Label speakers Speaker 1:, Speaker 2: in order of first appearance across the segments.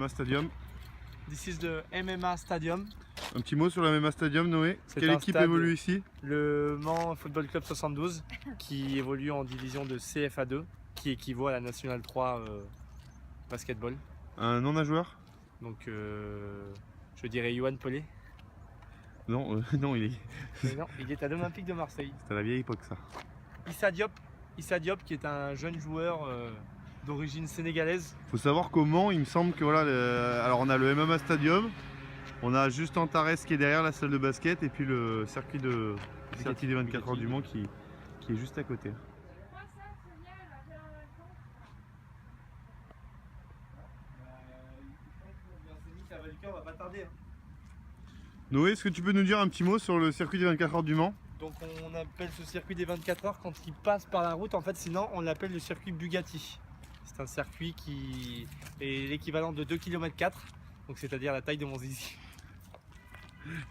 Speaker 1: MMA Stadium.
Speaker 2: This is the MMA Stadium.
Speaker 1: Un petit mot sur le MMA Stadium, Noé. Quelle équipe évolue ici?
Speaker 2: Le Mans Football Club 72 qui évolue en division de CFA2 qui équivaut à la Nationale 3 basketball.
Speaker 1: Un nom d'un joueur?
Speaker 2: Donc je dirais Yohan Pelé.
Speaker 1: Non, non, il est...
Speaker 2: Non, il est à l'Olympique de Marseille.
Speaker 1: C'est à la vieille époque ça.
Speaker 2: Issa Diop qui est un jeune joueur d'origine sénégalaise.
Speaker 1: Faut savoir qu'au Mans, il me semble que voilà, alors on a le MMA Stadium, on a juste Antares qui est derrière la salle de basket et puis le circuit des 24 heures du Mans qui est juste à côté.
Speaker 2: On va pas tarder.
Speaker 1: Noé, est-ce que tu peux nous dire un petit mot sur le circuit des 24 heures du Mans?
Speaker 2: Donc on appelle ce circuit des 24 heures quand il passe par la route, en fait sinon on l'appelle le circuit Bugatti. C'est un circuit qui est l'équivalent de 2 km 4, donc c'est-à-dire la taille de mon zizi.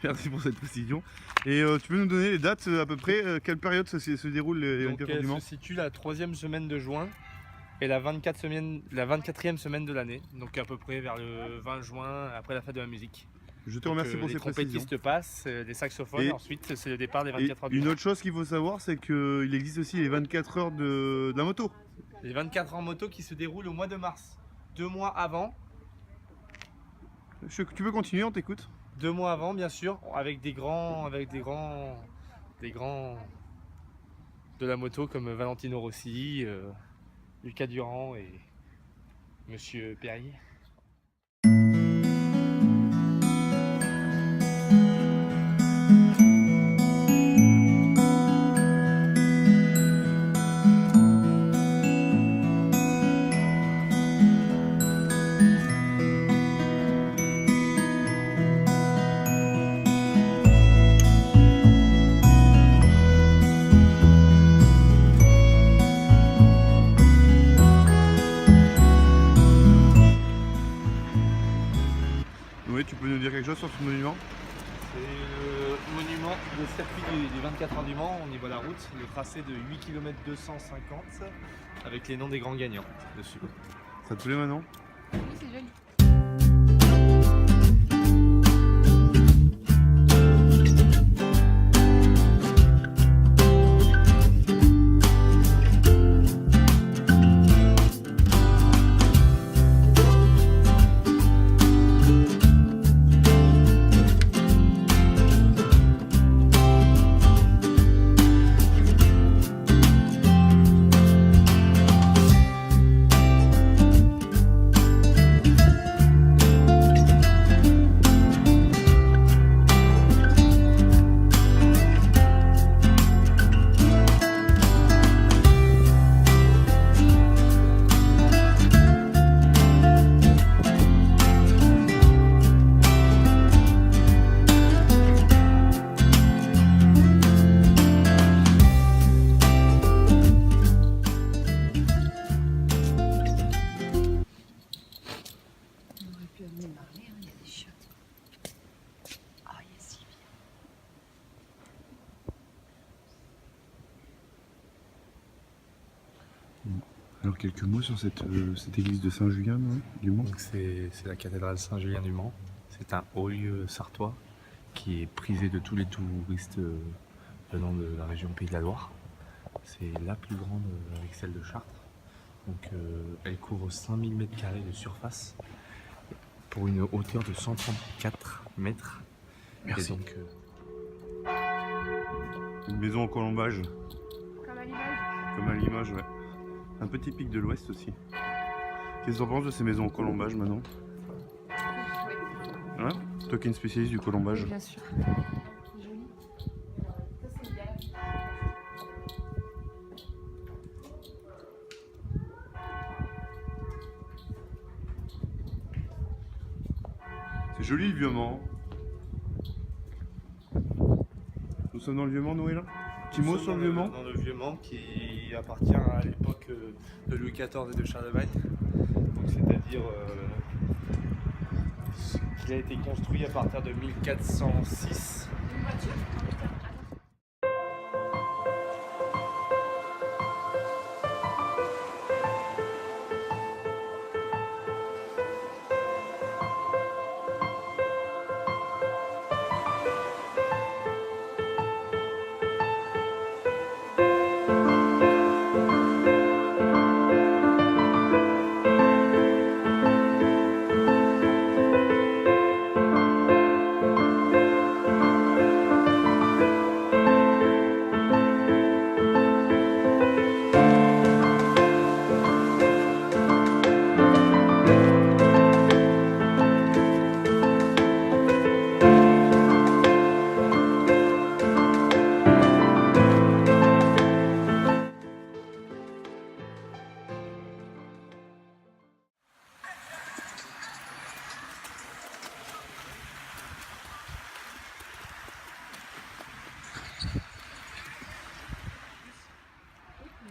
Speaker 1: Merci pour cette précision. Et tu peux nous donner les dates à peu près, quelle période se déroulent les 24 heures du Mans?
Speaker 2: Elle se situe la 3e semaine de juin et la 24e semaine de l'année, donc à peu près vers le 20 juin après la fête de la musique.
Speaker 1: Je te remercie pour ces précisions.
Speaker 2: Les trompettistes passent, les saxophones, et ensuite c'est le départ des 24 heures du Mans.
Speaker 1: Une autre chose qu'il faut savoir, c'est qu'il existe aussi les 24 heures de la moto.
Speaker 2: Les 24 heures en moto qui se déroulent au mois de mars, 2 mois avant.
Speaker 1: Tu peux continuer, on t'écoute.
Speaker 2: 2 mois avant, bien sûr, avec des grands de la moto comme Valentino Rossi, Lucas Durand et Monsieur Perrier.
Speaker 1: Tu peux nous dire quelque chose sur ce monument?
Speaker 2: C'est le monument, le circuit des 24 heures du Mans, on y voit la route, le tracé de 8 km 250 avec les noms des grands gagnants dessus.
Speaker 1: Ça te plaît maintenant?
Speaker 3: Oui, c'est joli.
Speaker 1: Alors quelques mots sur cette église de Saint-Julien du Mans.
Speaker 2: C'est la cathédrale Saint-Julien du Mans. C'est un haut lieu sartois qui est prisé de tous les touristes venant de la région Pays de la Loire. C'est la plus grande avec celle de Chartres. Donc elle couvre 5000 m² de surface pour une hauteur de 134 mètres.
Speaker 1: Merci.
Speaker 2: Et donc,
Speaker 1: une maison en colombage.
Speaker 3: Comme à l'image.
Speaker 1: Comme à l'image, ouais. Un peu typique de l'Ouest aussi. Qu'est-ce que tu en penses de ces maisons en colombage maintenant?
Speaker 3: Oui.
Speaker 1: Hein? Toi qui es une spécialiste du colombage.
Speaker 3: Oui, bien sûr. C'est joli. Ça, c'est idéal.
Speaker 1: C'est joli le Vieux-Mans. Nous sommes dans le Vieux-Mans, Noé, là? Petit mot sur le Vieux-Mans?
Speaker 2: Dans le Vieux-Mans qui appartient à l'époque de Louis XIV et de Charlemagne. Donc c'est-à-dire qu'il a été construit à partir de 1406.
Speaker 3: Une voiture?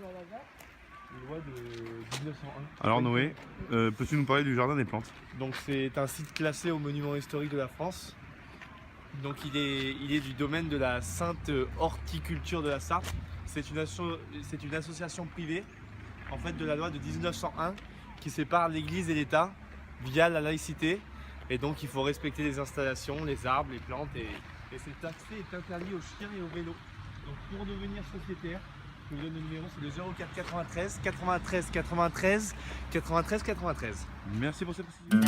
Speaker 3: loi là-bas.
Speaker 4: Une loi de 1901.
Speaker 1: Alors Noé, peux-tu nous parler du jardin des plantes?
Speaker 4: Donc c'est un site classé au monument historique de la France. Donc il est du domaine de la Sainte Horticulture de la Sarthe. C'est une association privée en fait de la loi de 1901 qui sépare l'Église et l'État via la laïcité. Et donc il faut respecter les installations, les arbres, les plantes et cet accès est interdit aux chiens et aux vélos. Donc pour devenir sociétaire, je vous donne le numéro, c'est le 04 93 93 93 93 93.
Speaker 1: Merci pour cette précision.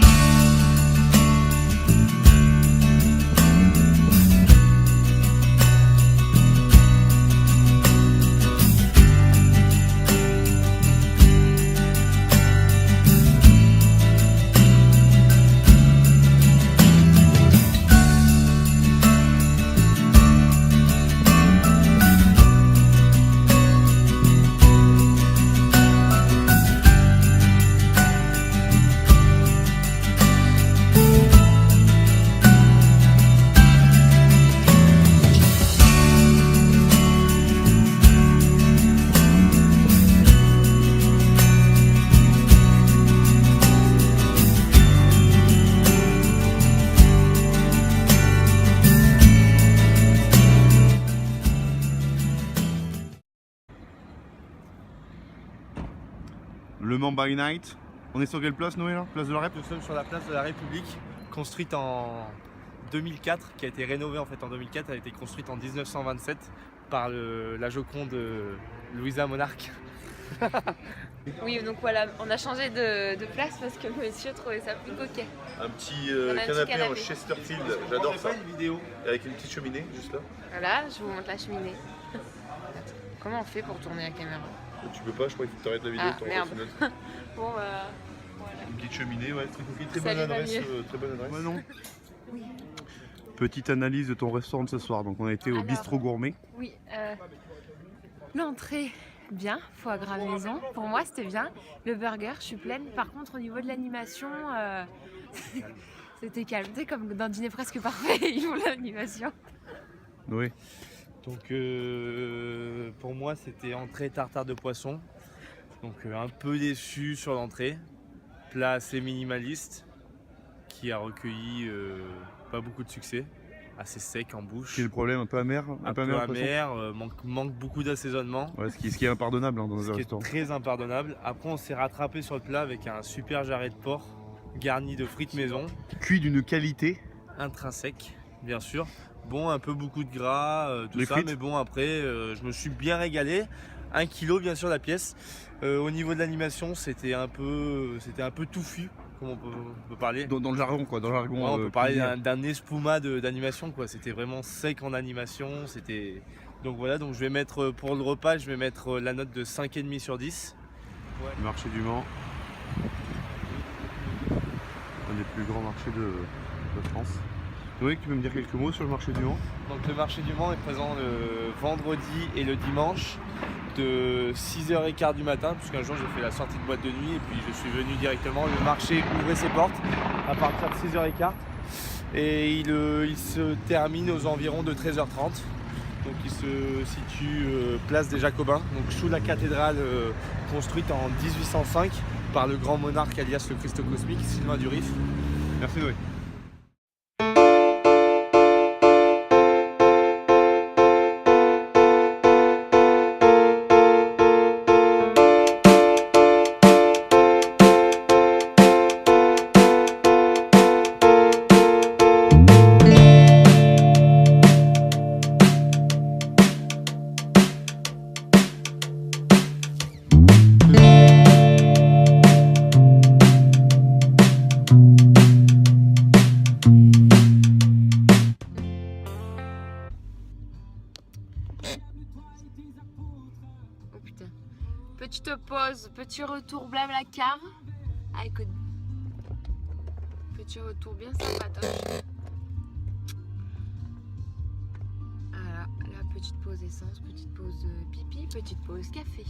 Speaker 1: Le Mans by Night. On est sur quelle place, Noé, là? Place de la Rep?
Speaker 4: Nous sommes sur la place de la République, construite en 2004, qui a été rénovée en fait en 2004. Elle a été construite en 1927 par la Joconde Louisa Monarque.
Speaker 3: Oui, donc voilà, on a changé de place parce que monsieur trouvait ça plus coquet.
Speaker 1: Un petit
Speaker 3: On a un petit
Speaker 1: canapé en
Speaker 3: canapé.
Speaker 1: Chesterfield, j'adore ça.
Speaker 4: Une vidéo.
Speaker 1: Avec une petite cheminée, juste là.
Speaker 3: Voilà, je vous montre la cheminée. Comment on fait pour tourner la caméra?
Speaker 1: Tu peux pas, je crois qu'il faut que tu arrêtes la vidéo.
Speaker 3: Ah,
Speaker 1: t'en
Speaker 3: merde.
Speaker 1: refais une autre.
Speaker 3: Bon, voilà.
Speaker 1: Une petite cheminée, ouais, très cookie, très
Speaker 3: Ça
Speaker 1: bonne
Speaker 3: lui va
Speaker 1: adresse.
Speaker 3: mieux.
Speaker 1: Très bonne adresse. non.
Speaker 3: Oui.
Speaker 1: Petite analyse de ton restaurant de ce soir. Donc on a été au
Speaker 3: Alors,
Speaker 1: bistrot gourmet.
Speaker 3: Oui, l'entrée, bien, foie gras maison. Pour moi, c'était bien. Le burger, je suis pleine. Par contre, au niveau de l'animation, c'était calme. Tu sais, comme dans Dîner presque parfait, ils font l'animation.
Speaker 1: Noé.
Speaker 4: Donc pour moi c'était entrée tartare de poisson. Donc un peu déçu sur l'entrée. Plat assez minimaliste qui a recueilli pas beaucoup de succès. Assez sec en bouche.
Speaker 1: Quel est le problème? Un peu amer?
Speaker 4: Un peu
Speaker 1: le poisson
Speaker 4: amer, manque beaucoup d'assaisonnement.
Speaker 1: Ouais, ce qui est impardonnable hein, dans un
Speaker 4: Ce qui est
Speaker 1: restaurant.
Speaker 4: très impardonnable. Après on s'est rattrapé sur le plat avec un super jarret de porc garni de frites maison.
Speaker 1: Cuit d'une qualité.
Speaker 4: Intrinsèque bien sûr. Bon, un peu beaucoup de gras, tout
Speaker 1: Les
Speaker 4: ça,
Speaker 1: frites.
Speaker 4: mais bon après je me suis bien régalé. 1 kg bien sûr la pièce. Au niveau de l'animation c'était un peu touffu, comme on peut parler.
Speaker 1: Dans le jargon quoi, dans le jargon.
Speaker 4: Ouais, on peut parler
Speaker 1: culinaire.
Speaker 4: d'un espuma d'animation quoi. C'était vraiment sec en animation. Donc voilà, donc je vais mettre pour le repas, je vais mettre la note de 5,5 sur 10.
Speaker 1: Le marché du Mans. Un des plus grands marchés de France. Noé, tu peux me dire quelques mots sur le marché du Mans?
Speaker 4: Donc le marché du Mans est présent le vendredi et le dimanche de 6h15 du matin, puisqu'un jour j'ai fait la sortie de boîte de nuit et puis je suis venu directement. Le marché ouvrait ses portes à partir de 6h15 et il se termine aux environs de 13h30. Donc il se situe place des Jacobins, donc sous la cathédrale construite en 1805 par le grand monarque alias le Christ cosmique, Sylvain du Rif.
Speaker 1: Merci Noé.
Speaker 3: Oh putain. Petite pause, petit retour blablacar. Ah écoute. Petit retour bien sympatoche. Voilà, la petite pause essence, petite pause pipi, petite pause café.